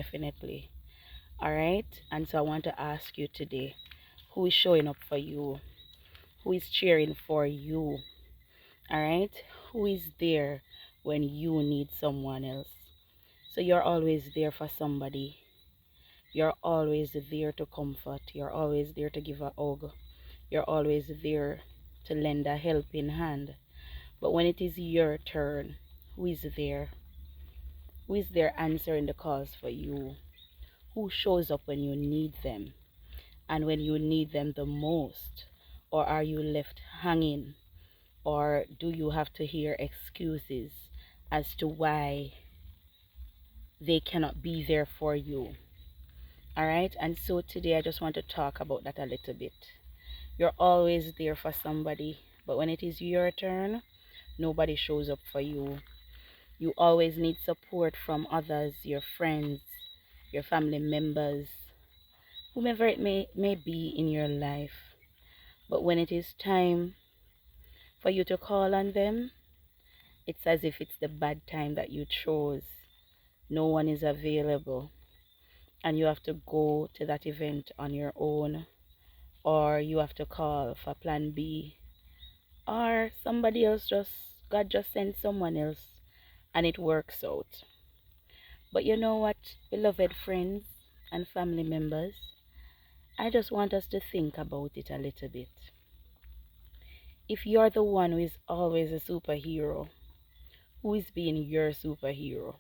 definitely. All right. And so I want to ask you today, who is showing up for you? Who is cheering for you? All right. Who is there when you need someone else? So you're always there for somebody. You're always there to comfort. You're always there to give a hug. You're always there to lend a helping hand. But when it is your turn, who is there? Who is there answering the calls for you? Who shows up when you need them and when you need them the most? Or are you left hanging? Or do you have to hear excuses as to why they cannot be there for you? All right. And so today I just want to talk about that a little bit. You're always there for somebody, but when it is your turn, nobody shows up for you. You always need support from others, your friends, your family members, whomever it may be in your life. But when it is time for you to call on them, it's as if it's the bad time that you chose. No one is available, and you have to go to that event on your own, or you have to call for plan B, or somebody else God just sent someone else and it works out. But you know what, beloved friends and family members, I just want us to think about it a little bit. If you're the one who is always a superhero, who is being your superhero?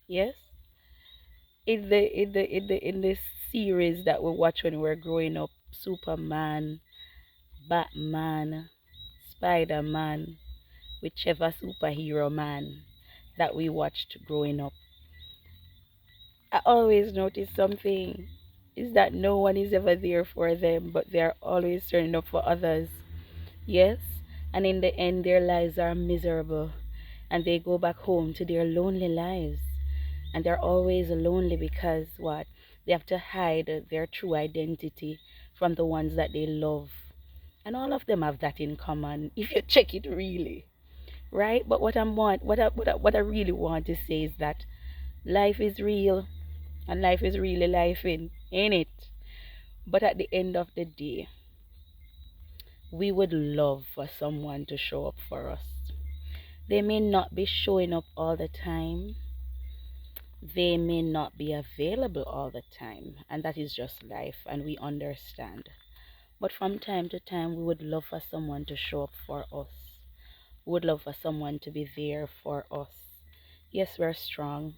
Yes? In this series that we watch when we were growing up, Superman, Batman, Spider-Man, whichever superhero man that we watched growing up, I always notice something is that no one is ever there for them, but they're always turning up for others. Yes? And in the end, their lives are miserable and they go back home to their lonely lives. And they're always lonely because what? They have to hide their true identity from the ones that they love. And all of them have that in common if you check it really. Right? But what I really want to say is that life is real and life is really life ain't it? But at the end of the day, we would love for someone to show up for us. They may not be showing up all the time. They may not be available all the time, and that is just life, and we understand. But from time to time, we would love for someone to show up for us. We would love for someone to be there for us. Yes, we're strong.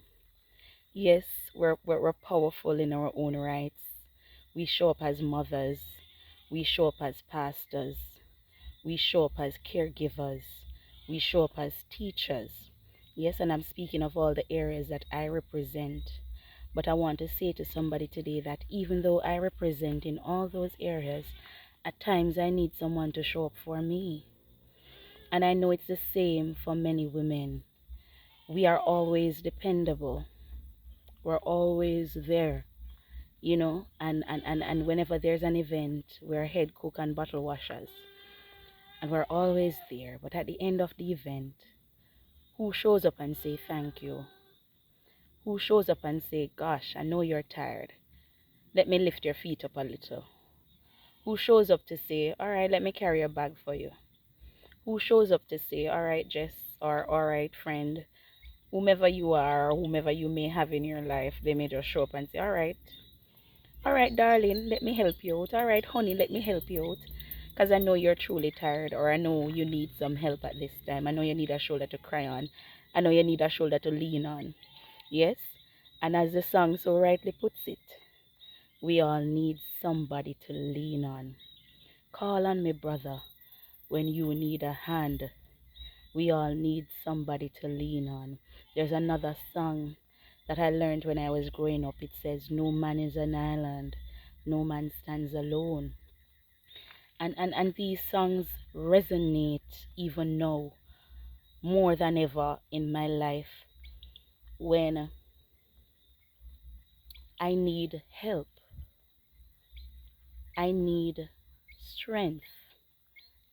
Yes, we're powerful in our own rights. We show up as mothers. We show up as pastors. We show up as caregivers. We show up as teachers. Yes, and I'm speaking of all the areas that I represent. But I want to say to somebody today that even though I represent in all those areas, at times I need someone to show up for me. And I know it's the same for many women. We are always dependable. We're always there, and whenever there's an event, we're head cook and bottle washers. And we're always there. But at the end of the event, who shows up and say thank you? Who shows up and say, gosh, I know you're tired. Let me lift your feet up a little. Who shows up to say, all right, let me carry your bag for you? Who shows up to say, all right, Jess, or all right, friend, whomever you are, or whomever you may have in your life, they may just show up and say, all right, darling, let me help you out. All right, honey, let me help you out. Because I know you're truly tired, or I know you need some help at this time. I know you need a shoulder to cry on. I know you need a shoulder to lean on. Yes? And as the song so rightly puts it, we all need somebody to lean on. Call on me, brother, when you need a hand. We all need somebody to lean on. There's another song that I learned when I was growing up. It says, no man is an island, no man stands alone. And these songs resonate even now more than ever in my life when I need help. I need strength.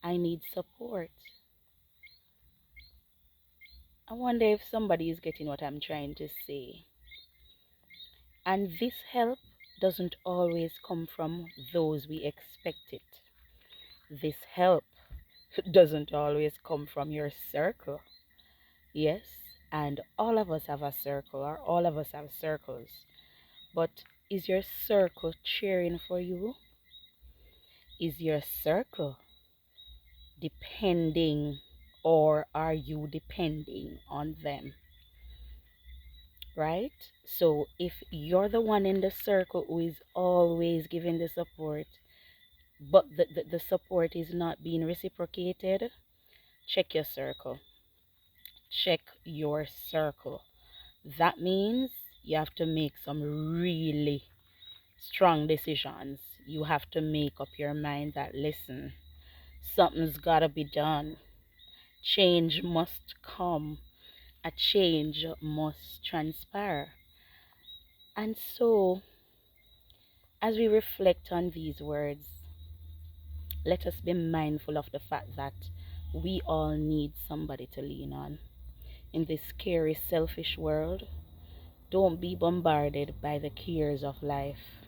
I need support. I wonder if somebody is getting what I'm trying to say. And this help doesn't always come from those we expect it. This help doesn't always come from your circle. Yes, and all of us have a circle, or all of us have circles. But is your circle cheering for you? Is your circle depending, or are you depending on them? Right? So if you're the one in the circle who is always giving the support, but the support is not being reciprocated, check your circle. Check your circle. That means you have to make some really strong decisions. You have to make up your mind that, listen, something's got to be done. Change must come. A change must transpire. And so, as we reflect on these words, let us be mindful of the fact that we all need somebody to lean on. In this scary, selfish world, don't be bombarded by the cares of life.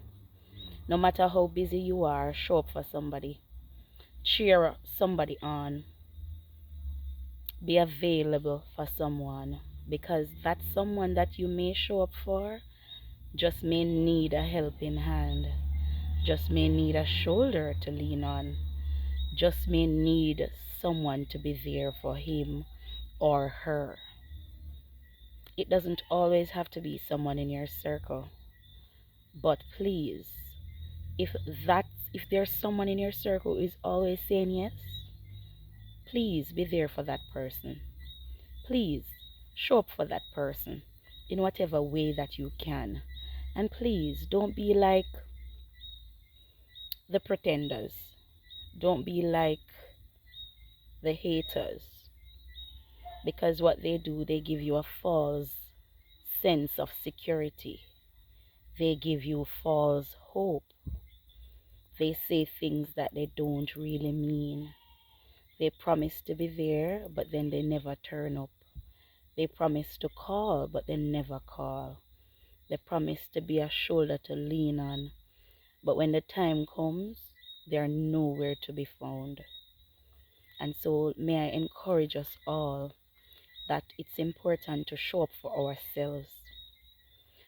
No matter how busy you are, show up for somebody. Cheer somebody on. Be available for someone, because that someone that you may show up for just may need a helping hand, just may need a shoulder to lean on, just may need someone to be there for him or her. It doesn't always have to be someone in your circle, but please, if that if there's someone in your circle who is always saying yes, please be there for that person. Please show up for that person in whatever way that you can. And please don't be like the pretenders. Don't be like the haters. Because what they do, they give you a false sense of security. They give you false hope. They say things that they don't really mean. They promise to be there, but then they never turn up. They promise to call, but they never call. They promise to be a shoulder to lean on, but when the time comes, they are nowhere to be found. And so, may I encourage us all that it's important to show up for ourselves.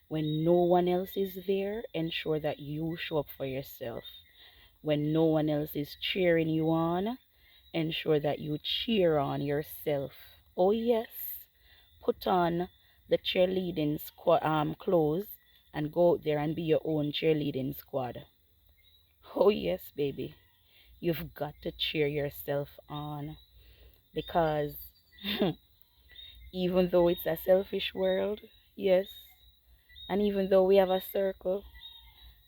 When no one else is there, ensure that you show up for yourself. When no one else is cheering you on, ensure that you cheer on yourself. Oh, yes, put on the cheerleading squad clothes and go out there and be your own cheerleading squad. Oh, yes, baby. You've got to cheer yourself on, because even though it's a selfish world, yes, and even though we have a circle,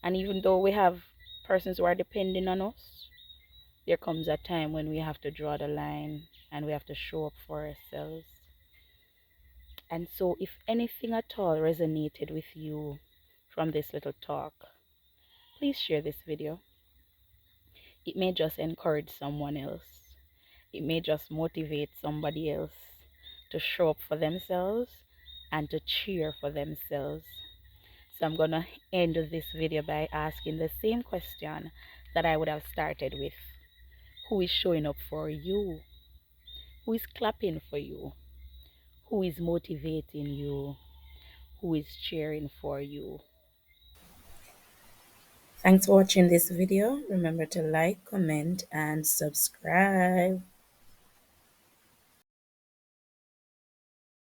and even though we have persons who are depending on us, there comes a time when we have to draw the line and we have to show up for ourselves. And so, if anything at all resonated with you from this little talk, please share this video. It may just encourage someone else. It may just motivate somebody else to show up for themselves and to cheer for themselves. So I'm going to end this video by asking the same question that I would have started with. Who is showing up for you? Who is clapping for you? Who is motivating you? Who is cheering for you? Thanks for watching this video. Remember to like, comment, and subscribe.